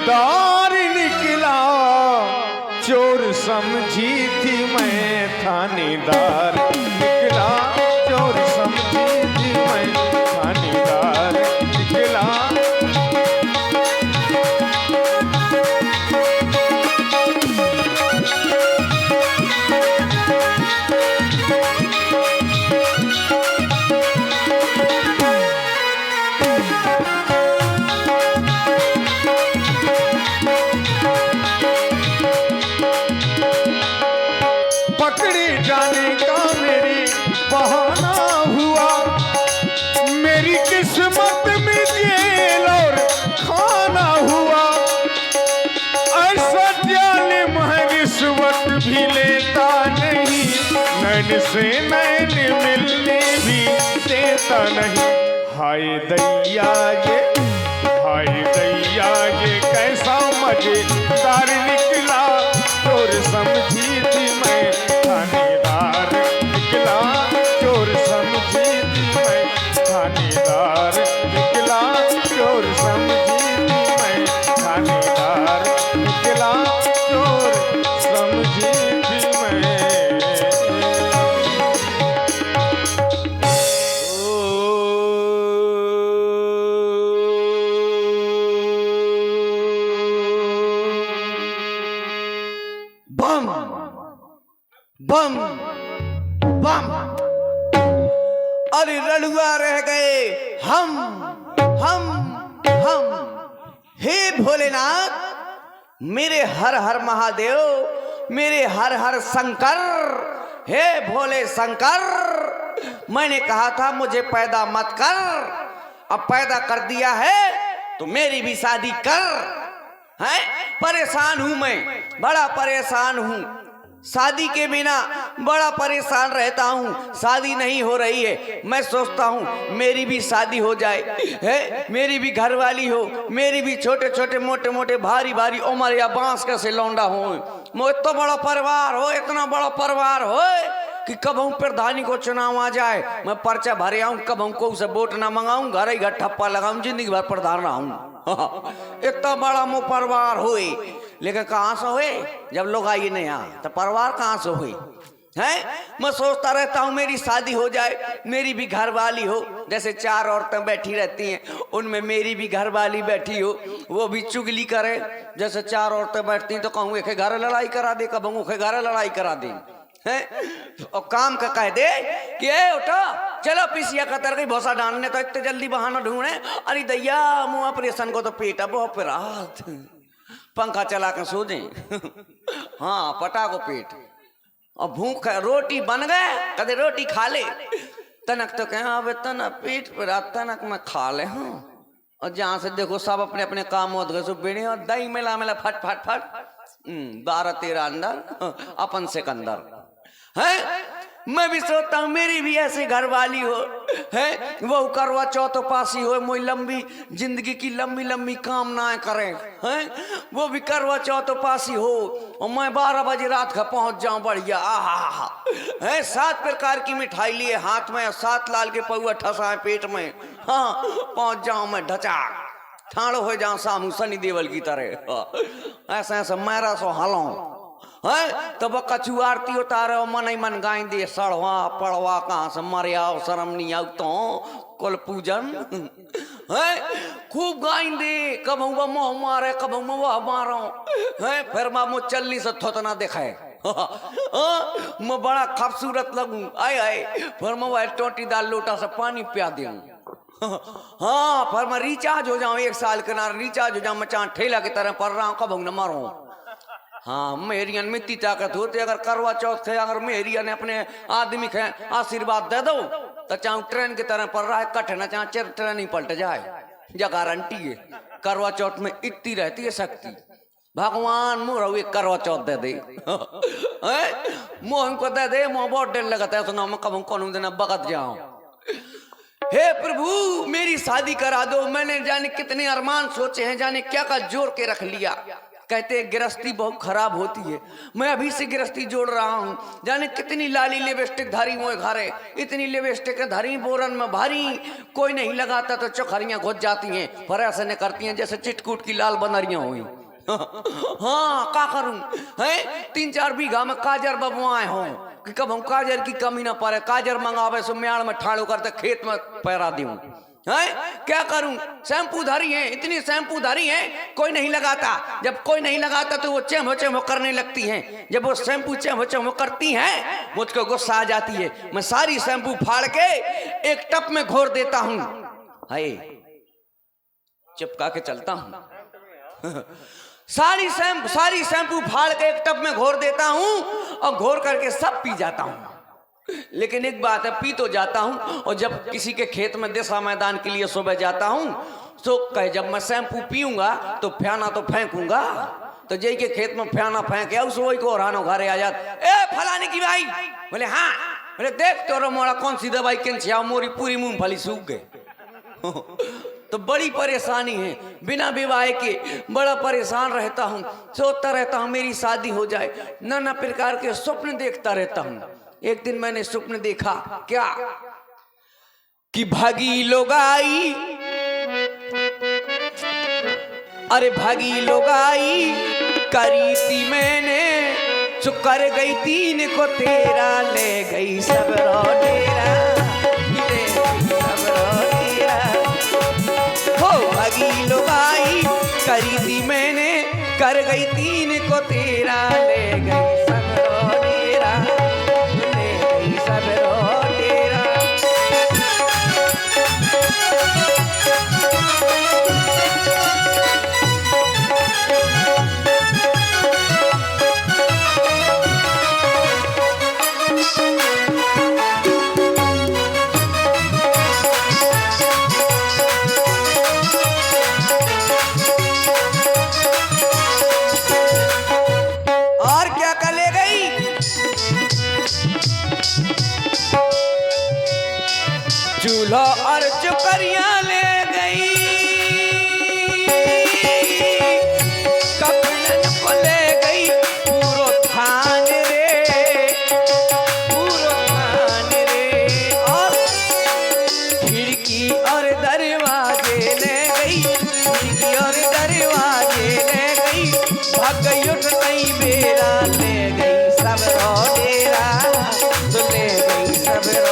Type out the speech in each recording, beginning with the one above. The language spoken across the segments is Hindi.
थानेदार निकला, चोर समझी थी मैं थानेदार निकला, चोर समझी थी मैं थानेदार निकला। पकड़े जाने का मेरे बहाना हुआ, मेरी किस्मत में जेल और खाना हुआ। ऐसा जालिम है रिश्वत भी लेता नहीं, नैन से नैन मिलने भी देता नहीं। हाय दैया ये, हाय दैया ये कैसा मजेदार निकला, चोर समझी थी मैं थानेदार निकला, चोर समझी थी मैं थानेदार निकला, चोर समझी थी मैं थानेदार निकला, चोर समझी थी मैं। बम बम बम। अरे रड़ुआ रह गए हम हम हम। हे भोलेनाथ, मेरे हर हर महादेव, मेरे हर हर शंकर, हे भोले शंकर। मैंने कहा था मुझे पैदा मत कर, अब पैदा कर दिया है तो मेरी भी शादी कर। है परेशान हूं मैं, बड़ा परेशान हूं, शादी के बिना बड़ा परेशान रहता हूं। शादी नहीं हो रही है, मैं सोचता हूं मेरी भी शादी हो जाए, है मेरी भी घरवाली हो, मेरी भी छोटे छोटे मोटे मोटे भारी भारी उम्र या बांस कैसे लौंडा हो। वो इतना बड़ा परिवार हो, इतना बड़ा परिवार हो कि कब हम प्रधानी को चुनाव आ जाए, मैं पर्चा भरे आऊं, कब हमको उसे वोट ना मंगाऊं, घर ही घर ठप्पा लगाऊं, जिंदगी भर प्रधान रहूं। इतना बड़ा मो परिवार हुए, लेकिन कहाँ से हुए जब लोग आइए नहीं तो परिवार कहाँ से हुई है। मैं सोचता रहता हूँ मेरी शादी हो जाए, मेरी भी घरवाली हो, जैसे चार औरतें बैठी रहती हैं उनमें मेरी भी घरवाली बैठी हो, वो भी चुगली करे। जैसे चार औरतें बैठती हैं तो कहूँ एक घर लड़ाई करा दे, कब एक घर लड़ाई करा दे, है और काम का कह दे कि ए उठो चलो पिसिया कतर गई भोसा डालने, तो इतने जल्दी बहाना ढूंढे। अरे दैया मुँह ऑपरेशन को तो पेट अब रात पंखा चला के सो दे। हाँ पटा को पेट और भूख है, रोटी बन गए कदे रोटी खा ले, तनक तो कहें अब तना पेट पर तनक मैं खा ले हूँ। और जहाँ से देखो सब अपने अपने काम होते गए, सब बेड़े और दही मिला मिला फट फट फट 12-13 अंदर अपन सिकंदर है। मैं भी सोचता हूँ मेरी भी ऐसी घरवाली हो, है वो करवा चौथ पासी हो, मोई लंबी जिंदगी की लंबी लंबी कामनाएं करें, हैं वो भी करवा चौथ पासी हो और मैं 12 बजे रात का पहुंच जाऊं बढ़िया। आहा है 7 प्रकार की मिठाई लिए हाथ में, 7 लाल के पौआ ठसाए पेट में, हाँ पहुंच जाऊं मैं ढचाक ठाड़ो हो जाऊं सामू सनी देवल की तरह। ऐसा ऐसा मेरा सो हलों है तो वो कछुआरती उतारे मन ही मन गाय दे सड़वा पड़वा कहाँ से मरे आओ शर्म नहीं आओ तो कुल पूजन है खूब गाय दे, कब हुआ मोह मारे कब वह मारो है, फिर मैं मुझ चलनी से थोतना दिखाए मैं बड़ा खूबसूरत लगूं। आए आए फिर मैं वह टोटीदार लोटा से पानी पिया दूं। हाँ फिर मैं रिचार्ज हो जाऊं, 1 साल के ना रिचार्ज हो जाऊं, मैं चाह ठेला की तरह पड़ रहा हूँ, कब न मारूं। हाँ मेरियन में इतनी ताकत होती, अगर करवा चौथ थे अगर मेरियन ने अपने आदमी के आशीर्वाद दे दो तो चाहे ट्रेन की तरह पड़ रहा है कट ना चाहे ट्रेन ही पलट जाए, या गारंटी है। करवा चौथ में इतनी रहती है शक्ति, भगवान मोह एक करवा चौथ दे दे मोह को दे दे, मोह बहुत डर लगता है, सुना मैं कब कौन दिन बगत जाऊं। हे प्रभु मेरी शादी करा दो, मैंने जाने कितने अरमान सोचे हैं, जाने क्या का जोर के रख लिया, कहते हैं गृहस्थी बहुत खराब होती है। मैं अभी से गृहस्थी जोड़ रहा हूँ, जाने कितनी लाली लिपस्टिक धारी मोए घरे, इतनी लिपस्टिक धारी बोरन में भारी, कोई नहीं लगाता तो चौखरियाँ घुस जाती हैं, पर ऐसे नहीं करती हैं जैसे चिटकूट की लाल बनरियाँ हुई। हाँ का करूं है, 3-4 बीघा में काजर बबुआए हों कि कब हम काजर की कमी ना पड़े, काजर मंगावे सो म्याड़ में ठाड़ो करते खेत में पैरा दूं है, क्या करूं। शैम्पू धारी है, इतनी शैम्पू धारी है, कोई नहीं लगाता। जब कोई नहीं लगाता तो वो चेमो चेमो करने लगती हैं। जब वो शैम्पू चेमो चेमो करती हैं मुझको गुस्सा आ जाती है। मैं सारी शैम्पू फाड़ के एक टप में घोर देता हूं, हाय चिपका के चलता हूं। सारी शैम्पू फाड़ के एक टब में घोर देता हूं और घोर करके सब पी जाता हूं। लेकिन एक बात है, पी तो जाता हूं और जब किसी के खेत में दिशा मैदान के लिए सुबह जाता हूं तो कहे जब मैं शैम्पू पीऊंगा तो फ्याना तो फेंकूंगा, तो जय के खेत में फ्याना फेंक उस वही को रानो घरे आ जात, ए फलाने की भाई, बोले हाँ, बोले देख तोरा मोड़ा कौन सी दवाई किन मोरी पूरी मूंगफली सूख गए। तो बड़ी परेशानी है, बिना विवाह के बड़ा परेशान रहता हूँ, सोचता रहता हूँ मेरी शादी हो जाए, नाना प्रकार के स्वप्न देखता रहता हूँ। एक दिन मैंने स्वप्न देखा क्या कि भागी लोग आई, अरे भागी लोग आई करी थी मैंने, जो कर गई 3 को तेरा, ले गई सब डेरा, ले गई सब डेरा। हो भागी लोग आई करी थी मैंने, कर गई 3 को तेरा, ले गई सब डेरा, ले गई सब डेरा। चूल्हा और चुकरियां ले गई, कपड़न को ले गई पूरो थान रे, पूरो थान रे। और खिड़की और दरवाजे ले गई, खिड़की और दरवाजे ले गई, भाग गई उठ गई बेरा, ले गई सब डेरा, तो ले गई सब डेरा।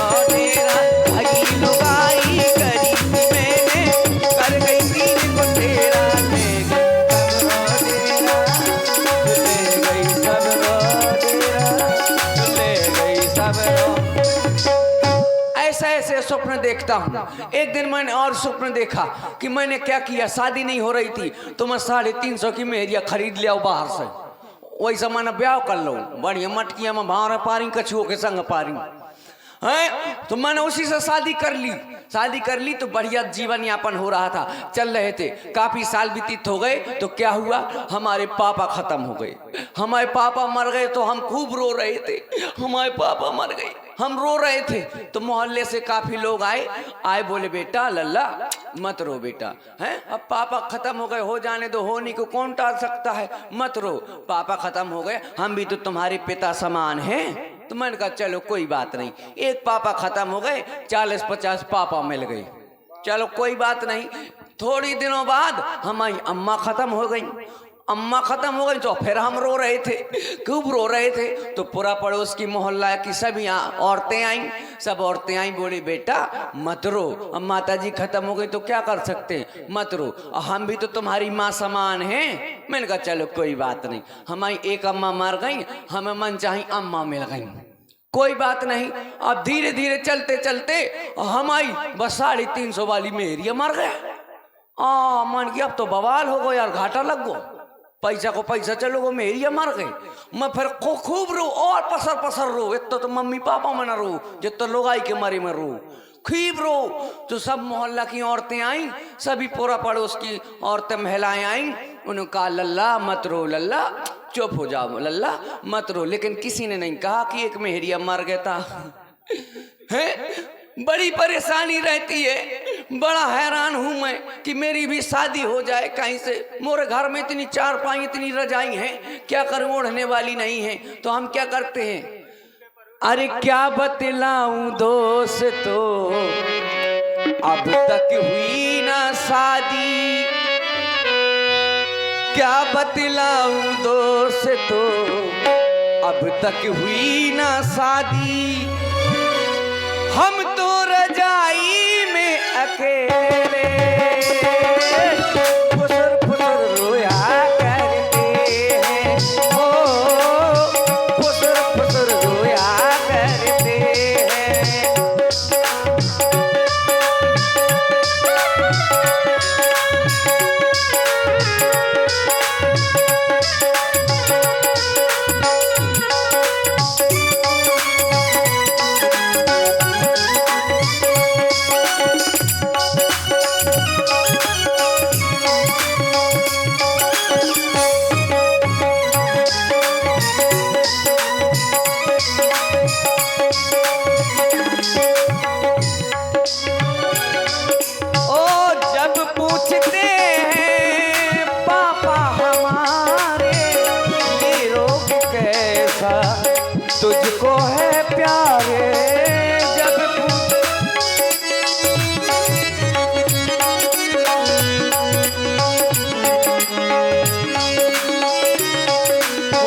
ऐसे स्वप्न देखता हूँ। एक दिन मैंने और स्वप्न देखा कि मैंने क्या किया, शादी नहीं हो रही थी तो मैं 350 की मेहरिया खरीद लिया बाहर से, वही समय मैंने ब्याह कर लो, बढ़िया मटकिया में भाव पारी, कछुओं के संग पारी है, तो मैंने उसी से शादी कर ली तो बढ़िया जीवन यापन हो रहा था, चल रहे थे। काफी साल व्यतीत हो गए तो क्या हुआ, हमारे पापा खत्म हो गए, हमारे पापा मर गए तो हम खूब रो रहे थे, हमारे पापा मर गए, हम रो रहे थे। तो मोहल्ले से काफी लोग आए बोले बेटा लल्ला मत रो बेटा, हैं अब पापा खत्म हो गए, हो जाने दो, होने को कौन टाल सकता है, मत रो, पापा खत्म हो गए, हम भी तो तुम्हारे पिता समान हैं। तो मैंने कहा चलो कोई बात नहीं, एक पापा खत्म हो गए, 40-50 पापा मिल गए, चलो कोई बात नहीं। थोड़ी दिनों बाद हमारी अम्मा खत्म हो गई, अम्मा खत्म हो गई तो फिर हम रो रहे थे, खूब रो रहे थे। तो पूरा पड़ोस की मोहल्ला की सभी औरतें आई, सब औरतें आई, बोली बेटा मत रो, अब माता जी खत्म हो गई तो क्या कर सकते हैं, मत रो, हम भी तो तुम्हारी माँ समान हैं। मैंने कहा चलो कोई बात नहीं, हमारी एक अम्मा मर गई, हमें मन चाही अम्मा मिल गई, कोई बात नहीं। अब धीरे धीरे चलते चलते हमारी बस 350 वाली मेहरिया मर गया। मन की अब तो बवाल हो गो यार, घाटा लग गो, पैसा को पैसा चलो वो मेहरिया मर गई। मैं फिर खूब रो और पसर रो, इतना तो मम्मी पापा में न रो जितना लोग आई के मारे में रो, खूब रो। तो सब मोहल्ला की औरतें आई, सभी पूरा पड़ोस की औरतें महिलाएं आई, उन्होंने कहा लल्ला मत रो, लल्ला चुप हो जाओ, लल्ला मत रो। लेकिन किसी ने नहीं कहा कि एक मेहरिया मर गया था। है बड़ी परेशानी रहती है, बड़ा हैरान हूं मैं कि मेरी भी शादी हो जाए कहीं से। मोरे घर में इतनी चारपाई इतनी रजाई हैं, क्या करूं, ओढ़ने वाली नहीं है। तो हम क्या करते हैं, अरे क्या बतलाऊं दोस्तों, अब तक हुई ना शादी। क्या बतलाऊं दोस्तों, अब तक हुई ना शादी। हम तो रजाई में अकेले फुसर फुसर रोया करते हैं। ओ फुसर फुसर रोया करते हैं। तुझको है प्यारे जब ओ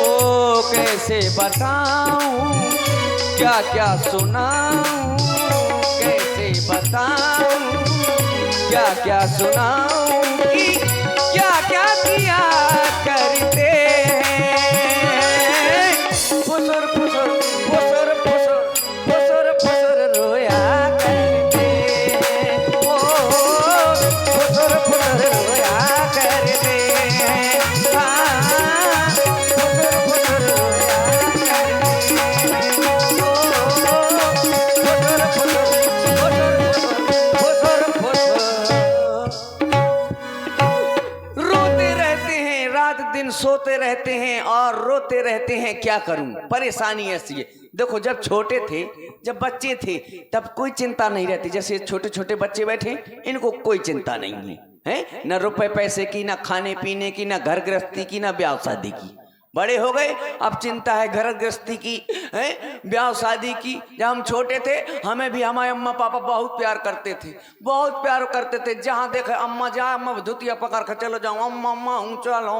कैसे बताऊं, क्या क्या सुनाऊं, कैसे बताऊं, क्या क्या सुनाऊं, क्या क्या किया करते फुसर फुसर फुसर फुसर फुसर फुसर रोया करते हैं। ओ फुसर फुसर रोया करते हैं। हाँ फुसर फुसर रोया करते हैं। ओ फुसर फुसर फुसर फुसर रोते रहते हैं, रात दिन सोते रहते हैं और रोते रहते हैं। क्या करूं, परेशानी ऐसी है। देखो जब छोटे थे, जब बच्चे थे, तब कोई चिंता नहीं रहती। जैसे छोटे छोटे बच्चे बैठे, इनको कोई चिंता नहीं है, न रुपए पैसे की, न खाने पीने की, न घर गृहस्थी की, न ब्याह शादी की। बड़े हो गए, अब चिंता है घर गृहस्थी की, है ब्याह शादी की। जब हम छोटे थे, हमें भी हमारे अम्मा पापा बहुत प्यार करते थे, बहुत प्यार करते थे। जहाँ देखे अम्मा जाए, अम्मा धुतिया पकड़ कर चलो जाऊँ, अम्मा अम्मा हूँ चलो,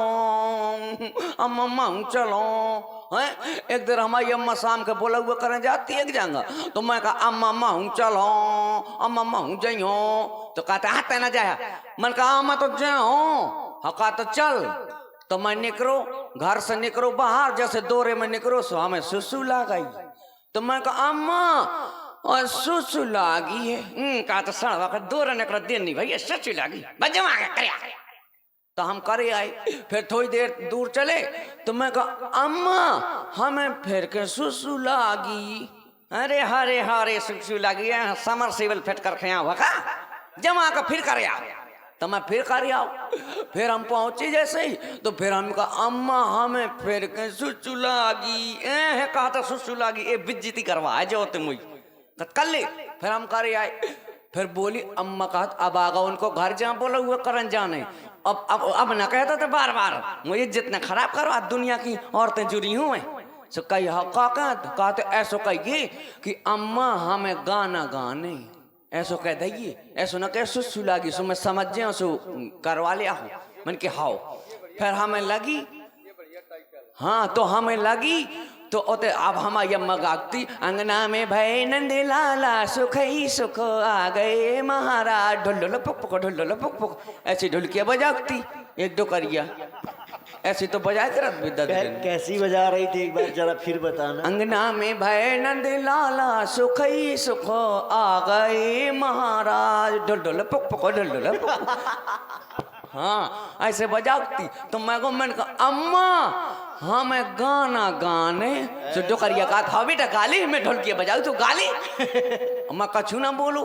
अम्मा अम्मा हूँ चलो। है एक दिन हमारी अम्मा शाम के बोला हुआ करने जाती है जाऊंगा, तो मैं कहा अम्मा अम्मा हूँ चलो, अम्मा अम्मा हूँ जाइयो। तो कहते हाथ ना जाया, मन कहा अम्मा तो जाओ, कहा तो चल। तो मैं निकलो, घर से निकलो बाहर, जैसे दौरे में निकलो सो हमें सुसु ला गई। तो मैं कहा अम्मा और सुसु लागी है। कहा तो सड़वा का दौरे निकलो दिन नहीं भैया, सुसु लागी बजवा कर। तो हम करे आए, फिर थोड़ी देर दूर चले, तो मैं कहा अम्मा हमें फिर के सुसु लागी। अरे हरे हरे सुसु लागी है, समर सिविल फिट कर खया हुआ का जमा का फिर करे आओ। तो मैं फिर कर आओ, फिर हम पहुंचे जैसे ही, तो फिर हम कहा अम्मा हमें फिर के सुसु लागी। कहा था सुसु लागी, ये बिज्जती करवा है जो तुम कर ले। फिर हम करे आए, फिर बोली अम्मा कहा अब आगा उनको घर जहाँ बोला हुआ करन जाने। अब ना कहता था बार बार मुझे जितना खराब करो, आज दुनिया की औरतें जुड़ी हुई हैं। सो कही कहते ऐसो कहिए कि अम्मा हमें गाना गाने, ऐसो कह दइए, ऐसो ना कह सुसु लागी। सो मैं समझ जाऊँ, सो करवा लिया हूँ मन के हाओ। फिर हमें लगी, हाँ तो हमें लगी, तो ओते अब हमारी अम्मा गाती अंगना में भय नंद लाला सुख ही सुख आ गए महाराज, ढोल पुक पुक ढोल पुक पुक, ऐसी ढोलकियाँ बजाती एक दो करिया, ऐसी तो बजाए कर। कैसी बजा रही थी एक बार जरा फिर बताना। अंगना में भय नंद लाला सुख ही सुख आ गए महाराज, ढोल ढोल पुक पुक ढोल ढोल पुक। हाँ ऐसे बजाती। तो मैं को मैंने कहा अम्मा हमें गाना गाने। तो जो करिया कहा था बेटा गाली, मैं ढोलकिया बजाऊ तो गाली। अम्मा कछू ना बोलो।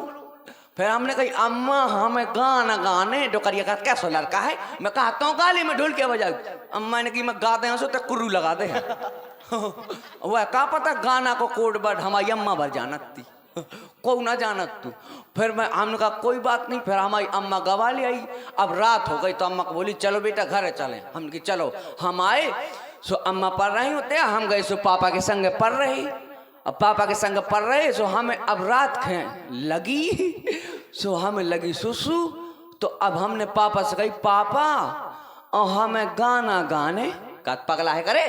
फिर हमने कही अम्मा हमें गाना गाने। डोकरिया कहा कैसा लड़का है, मैं कहता हूँ गाली में ढोल के बजाऊ। अम्मा ने की मैं गाते हैं तो कुर्रू लगा दे। वह का पता गाना को कोड वर्ड हमारी अम्मा भर जानती। को ना जानत तू। फिर मैं हमने कहा कोई बात नहीं। फिर हमारी अम्मा गवा ले आई। अब रात हो गई तो अम्मा को बोली चलो बेटा घर चलें। हमने कहा चलो। हम आए सो अम्मा पढ़ रही होते, हम गए सो पापा के संग पढ़ रही। अब पापा के संग पढ़ रहे सो हमें अब रात लगी सो हमें लगी सुसु। तो अब हमने पापा से कही पापा और हमें गाना गाने का। पगला है करे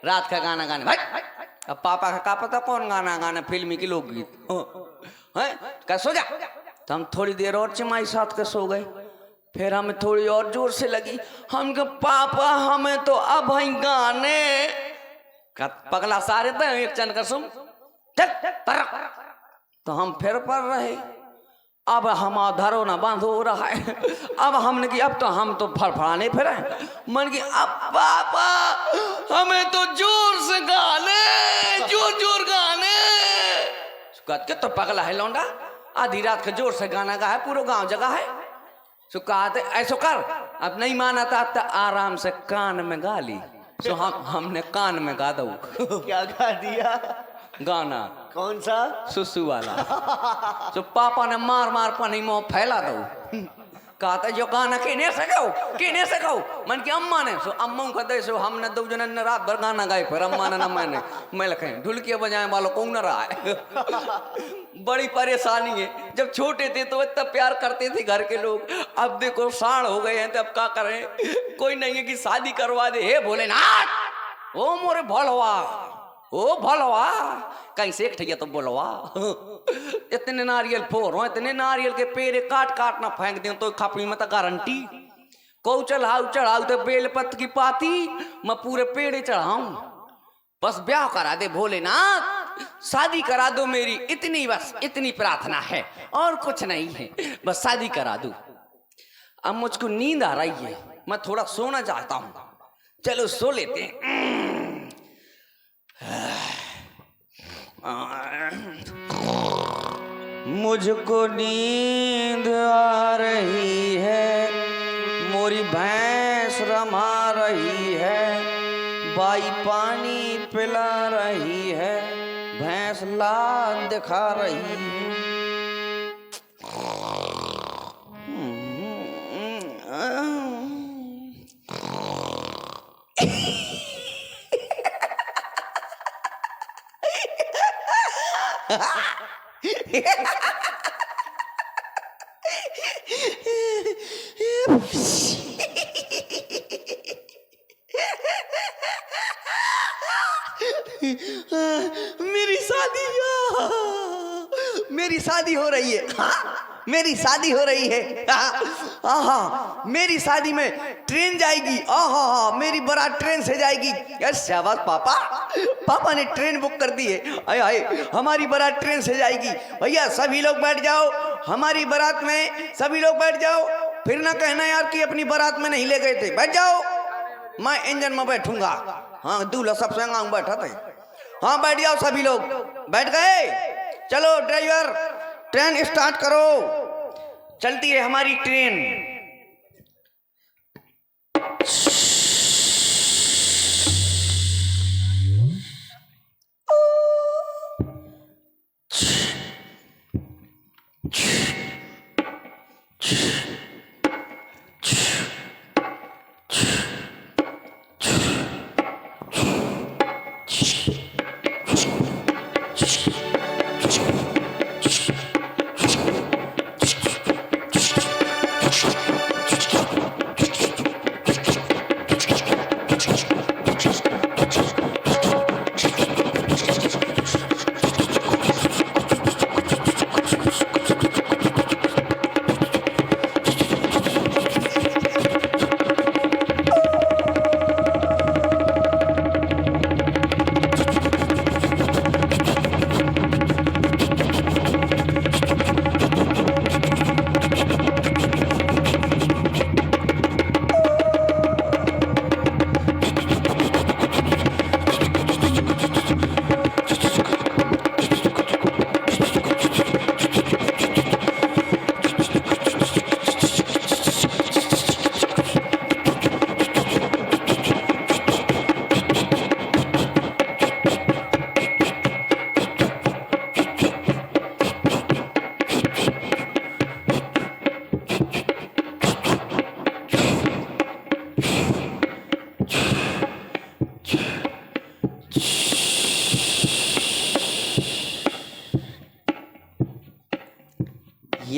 रात का गाना गाने भाई। अब पापा का पता कौन गाना गाने, फिल्मी की लोकगीत है क्या। सो जा। तो हम थोड़ी देर और चिमाई साथ के सो गए। फिर हमें थोड़ी और जोर से लगी। हम कहा पापा हमें तो अब ही गाने का। पगला सारे थे एक चन कर सुन चल पर। तो हम फिर पढ़ रहे। अब हमारा धरो ना बंद हो रहा है। अब हमने की अब तो हम तो फड़फड़ाने फिर मन की अब पापा हमें तो जोर से गाने, जोर जोर गाने। के तो पगला है लौंडा, आधी रात के जोर से गाना गा है, पूरा गांव जगह है। सो कहते ऐसो कर। अब नहीं माना था तो आराम से कान में गा ली। सो हमने कान में गा दो। क्या गा दिया? गाना कौन सा? सुसु वाला। तो पापा ने मार मार पानी मुंह फैला दो। कहता जो गाना कहने से गाओ मन की अम्मा ने। सो अम्मा को दे सो हमने दो जन ने रात भर गाना गाए। फिर अम्मा ने ना मैंने मैं लखे ढुलकिया बजाए वालों को न रहा है। बड़ी परेशानी है। जब छोटे थे तो इतना प्यार करते थे घर के लोग। अब देखो साढ़ हो गए हैं तो अब क्या करें। कोई नहीं है कि शादी करवा दे। हे भोलेनाथ ओ मोरे भोलवा ओ भोलवा कहीं से एक ठैया तो बोलवा। इतने नारियल फोड़ो, इतने नारियल के पेड़ काट काट ना फेंक दे तो खापड़ी में तो गारंटी। को चढ़ाऊ तो बेलपत की पाती मैं पूरे पेड़ चढ़ाऊं। बस ब्याह करा दे भोलेनाथ, शादी करा दो मेरी, इतनी बस इतनी प्रार्थना है और कुछ नहीं है। बस शादी करा दो। अब मुझको नींद आ रही है, मैं थोड़ा सोना चाहता हूं। चलो सो लेते हैं। मुझको नींद आ रही है, मोरी भैंस रमा रही है, बाई पानी पिला रही है, भैंस लाल दिखा रही है। मेरी शादी हो रही है। हाँ, मेरी शादी हो रही है। हाँ, मेरी शादी में ट्रेन जाएगी। हाँ, मेरी बारात ट्रेन से जाएगी। यस शाबाश पापा, पापा ने ट्रेन बुक कर दी है। आए हमारी बारात ट्रेन से जाएगी। भैया सभी लोग बैठ जाओ, हमारी बारात में सभी लोग बैठ जाओ। फिर ना कहना यार कि अपनी बारात में नहीं ले गए थे। बैठ जाओ, मैं इंजन में बैठूंगा। हाँ, दूल्हा सब संग बैठा था। हाँ बैठ जाओ सभी लोग। बैठ गए? चलो ड्राइवर ट्रेन स्टार्ट करो, चलती है हमारी ट्रेन।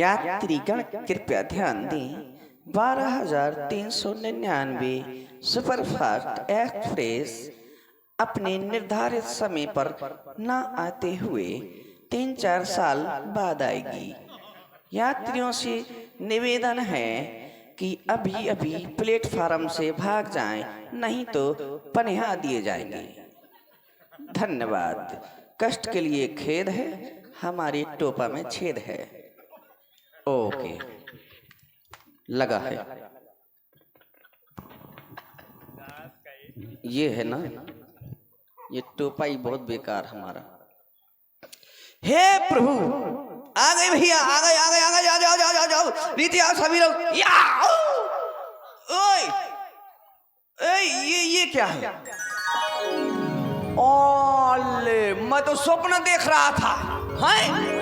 यात्रीगण कृपया ध्यान दें, 12,399 सुपरफास्ट एक्सप्रेस अपने निर्धारित समय पर न आते हुए 3-4 साल बाद आएगी। यात्रियों से निवेदन है कि अभी अभी प्लेटफार्म से भाग जाएं, नहीं तो पनिहा दिए जाएंगे। धन्यवाद। कष्ट के लिए खेद है, हमारी टोपा में छेद है। ओके, लगा है। ये है ना, ये टोपा ही बहुत बेकार हमारा। हे प्रभु, आ गए भैया, आ गए आ गए आ गए, जाओ जाओ जाओ जाओ, नीचे आओ सभी लोग। या ओए ओए, ये क्या है? ओले, मैं तो स्वप्न देख रहा था। हैं?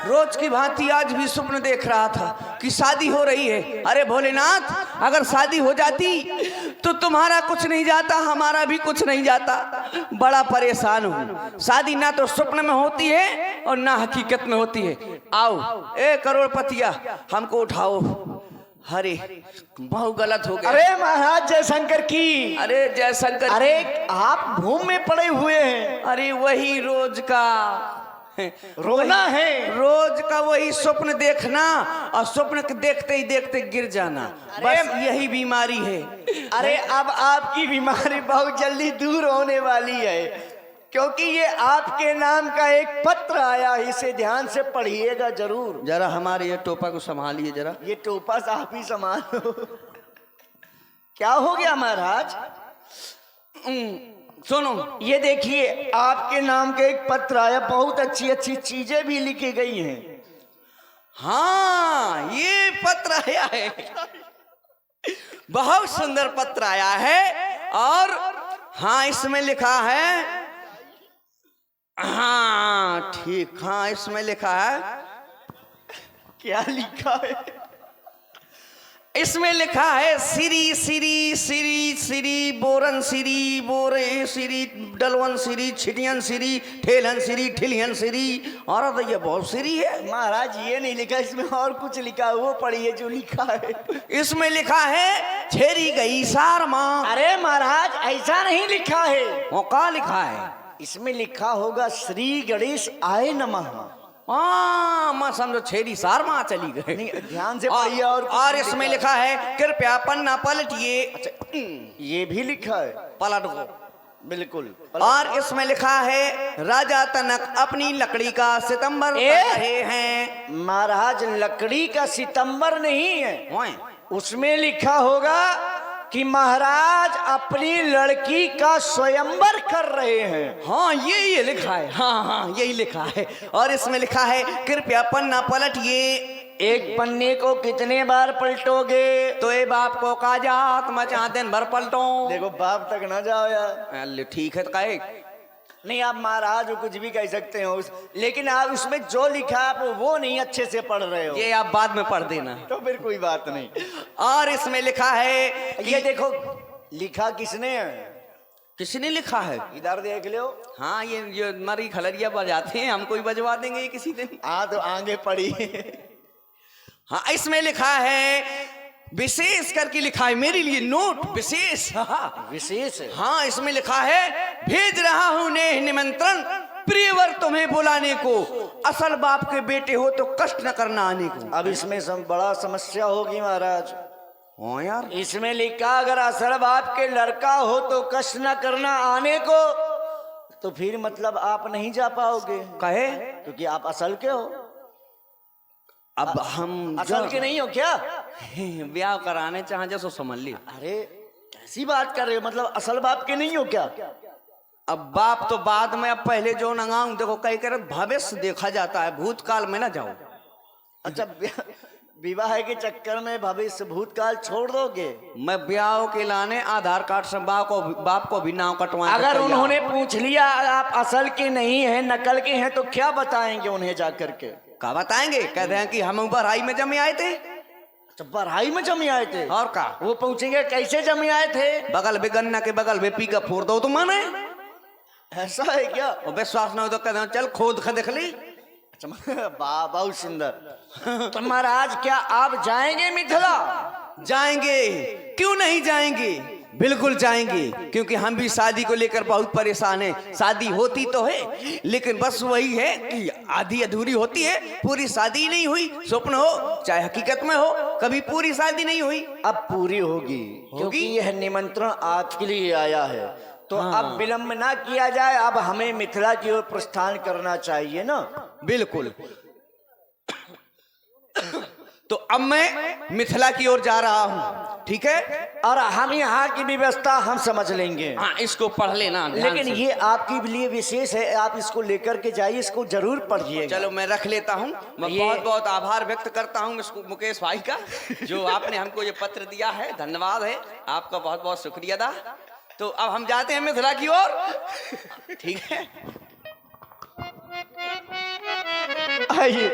रोज की भांति आज भी स्वप्न देख रहा था कि शादी हो रही है। अरे भोलेनाथ, अगर शादी हो जाती तो तुम्हारा कुछ नहीं जाता, हमारा भी कुछ नहीं जाता। बड़ा परेशान हूँ। शादी ना तो स्वप्न में होती है और ना हकीकत में होती है। आओ ए करोड़पतिया, हमको उठाओ। अरे बहुत गलत हो गया। अरे महाराज जयशंकर की। अरे जयशंकर, अरे आप भूम में पड़े हुए हैं। अरे वही रोज का रोना है, रोज का वही स्वप्न देखना और स्वप्न के देखते ही देखते गिर जाना, बस यही बीमारी है। अरे अब आपकी बीमारी बहुत जल्दी दूर होने वाली है, क्योंकि ये आपके नाम का एक पत्र आया, इसे ध्यान से पढ़िएगा जरूर। जरा हमारे ये टोपा को संभालिए जरा। ये टोपा साहब ही संभालो। क्या हो गया महाराज? सुनो, ये देखिए, आपके नाम का एक पत्र आया, बहुत अच्छी अच्छी चीजें भी लिखी गई हैं। हाँ, ये पत्र आया है, बहुत सुंदर पत्र आया है। और हाँ, इसमें लिखा है, हाँ ठीक, हाँ इसमें लिखा है। क्या लिखा है? इसमें लिखा है, सिरी सिरी सिरी सिरी बोरन सिरी बोरे सिरी डलवन सिरी छिटियन सिरी ठेलन सिरी ठिलियन सिरी। और तो ये बहुत सिरी है महाराज। ये नहीं लिखा, इसमें और कुछ लिखा है, वो पढ़िए जो लिखा है। इसमें लिखा है, छेरी गई सार माँ। अरे महाराज, ऐसा नहीं लिखा है। वो क्या लिखा है? इसमें लिखा होगा, श्री गणेश आए नमः। हाँ, मैं समझो छेरी सार माँ चली गई। नहीं, ध्यान से पढ़िए। और इसमें लिखा है, कृपया पन्ना पलटिए। ये भी लिखा है, पलट दो। बिल्कुल। और इसमें लिखा है, राजा तनक अपनी लकड़ी का सितंबर कर रहे हैं। महाराज, लकड़ी का सितंबर नहीं है, ओए, उसमें लिखा होगा कि महाराज अपनी लड़की का स्वयंवर कर रहे हैं। हाँ ये लिखा है, हाँ हाँ यही लिखा है। और इसमें लिखा है, कृपया पन्ना पलटिए। एक पन्ने को कितने बार पलटोगे? तो ये बाप को का जात, मैं चाह दिन भर पलटो। देखो, बाप तक ना जाओ यार। ठीक है, तो कहे नहीं, आप महाराज कुछ भी कह सकते हो, लेकिन आप उसमें जो लिखा है आप वो नहीं अच्छे से पढ़ रहे हो। ये आप बाद में पढ़ देना, तो फिर कोई बात नहीं। और इसमें लिखा है कि ये देखो, लिखा किसने है? किसने लिखा है? इधर देख लो। हाँ, ये मरी खलरिया बजाते हैं, हमको ही बजवा देंगे ये किसी दिन। हाँ, तो आगे पढ़ी। हाँ, इसमें लिखा है, विशेष करके लिखा है मेरे लिए नोट विशेष। विशेष है। हाँ, इसमें लिखा है, भेज रहा हूँ नेह निमंत्रण, प्रियवर तुम्हें बुलाने को, असल बाप के बेटे हो तो कष्ट न करना आने को। अब इसमें बड़ा समस्या होगी महाराज। हाँ यार, इसमें लिखा, अगर असल बाप के लड़का हो तो कष्ट न करना आने को, तो फिर मतलब आप नहीं जा पाओगे। कहे क्योंकि आप असल के हो। अब हम असल के नहीं हो क्या? ब्याह कराने चाहे जैसो समझ ली। अरे कैसी बात कर रहे हो, मतलब असल बाप के नहीं हो क्या? अब बाप तो बाद में, अब पहले जो नंगाऊं, देखो कई कर भविष्य देखा जाता है, भूतकाल में ना जाओ। अच्छा, विवाह के चक्कर में भविष्य भूतकाल छोड़ दोगे? मैं ब्याह के लाने आधार कार्ड से बाप को भी नाम कटवाए। अगर उन्होंने पूछ लिया आप असल के नहीं हैं, नकल के हैं, तो क्या बताएंगे उन्हें जाकर के? क्या बताएंगे? कहते हैं कि हम बरहाई में जमे आए थे। बरहाई में जमे आए थे? और का वो पूछेंगे कैसे जमे आए थे? बगल में गन्ना के बगल में पी का फोड़ दो तो माने। ऐसा है क्या? और विश्वास न हो तो कहते हैं चल खोद के देख ली। वाह, बहुत सुंदर। तो महाराज क्या आप जाएंगे मिथिला? जाएंगे, क्यों नहीं जाएंगे, बिल्कुल जाएंगे, क्योंकि हम भी शादी को लेकर बहुत परेशान हैं। शादी होती तो है, लेकिन बस वही है कि आधी अधूरी होती है, पूरी शादी नहीं हुई। स्वप्न हो चाहे हकीकत में हो, कभी पूरी शादी नहीं हुई। अब पूरी होगी, क्योंकि यह निमंत्रण आपके लिए आया है। तो अब विलंब ना किया जाए, अब हमें मिथिला की ओर प्रस्थान करना चाहिए ना। बिल्कुल। तो अब मैं मिथिला की ओर जा रहा हूँ, ठीक है? और हम यहाँ की व्यवस्था हम समझ लेंगे। हाँ, इसको पढ़ लेना ध्यान लेकिन से। ये आपके लिए विशेष है, आप इसको लेकर के जाइए, इसको जरूर पढ़िएगा। चलो मैं रख लेता हूँ। मैं ये- बहुत बहुत आभार व्यक्त करता हूँ मुकेश भाई का, जो आपने हमको ये पत्र दिया है। धन्यवाद है आपका, बहुत बहुत शुक्रिया अदा। तो अब हम जाते हैं मिथिला की ओर, ठीक है? आइए।